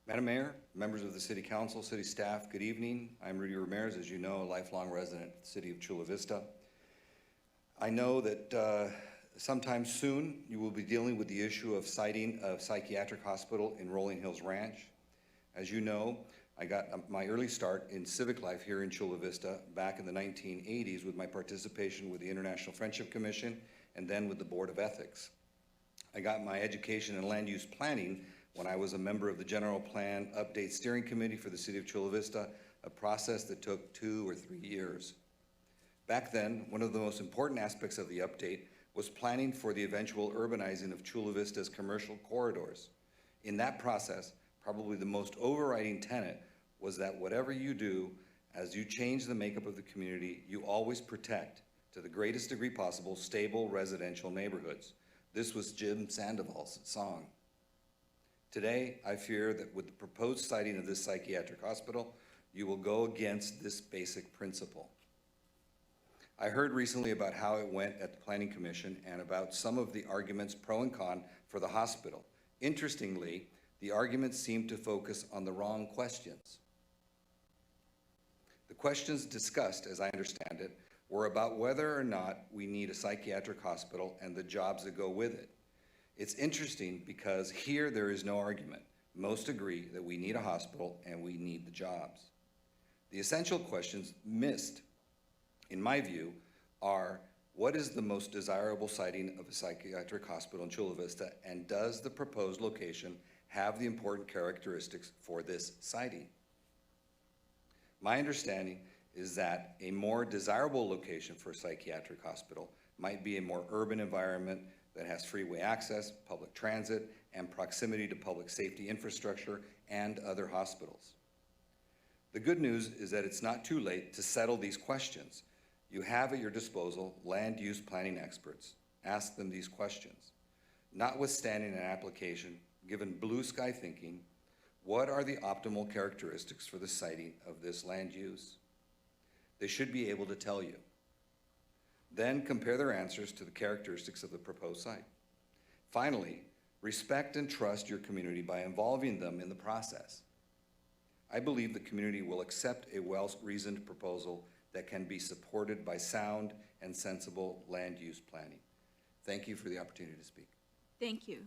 Madam Mayor, members of the City Council, City staff, good evening. I'm Rudy Ramirez, as you know, a lifelong resident of the City of Chula Vista. I know that sometime soon you will be dealing with the issue of siting a psychiatric hospital in Rolling Hills Ranch. As you know, I got my early start in civic life here in Chula Vista back in the 1980s with my participation with the International Friendship Commission and then with the Board of Ethics. I got my education in land use planning when I was a member of the General Plan Update Steering Committee for the City of Chula Vista, a process that took 2 or 3 years. Back then, one of the most important aspects of the update was planning for the eventual urbanizing of Chula Vista's commercial corridors. In that process, probably the most overriding tenet was that whatever you do, as you change the makeup of the community, you always protect, to the greatest degree possible, stable residential neighborhoods. This was Jim Sandoval's song. Today, I fear that with the proposed siting of this psychiatric hospital, you will go against this basic principle. I heard recently about how it went at the Planning Commission and about some of the arguments pro and con for the hospital. Interestingly, the arguments seemed to focus on the wrong questions. The questions discussed, as I understand it, were about whether or not we need a psychiatric hospital and the jobs that go with it. It's interesting because here there is no argument. Most agree that we need a hospital and we need the jobs. The essential questions missed, in my view, are what is the most desirable siting of a psychiatric hospital in Chula Vista, and does the proposed location have the important characteristics for this siting? My understanding is that a more desirable location for a psychiatric hospital might be a more urban environment that has freeway access, public transit, and proximity to public safety infrastructure and other hospitals. The good news is that it's not too late to settle these questions. You have at your disposal land use planning experts. Ask them these questions. Notwithstanding an application, given blue sky thinking, what are the optimal characteristics for the siting of this land use? They should be able to tell you. Then compare their answers to the characteristics of the proposed site. Finally, respect and trust your community by involving them in the process. I believe the community will accept a well-reasoned proposal that can be supported by sound and sensible land use planning. Thank you for the opportunity to speak. Thank you.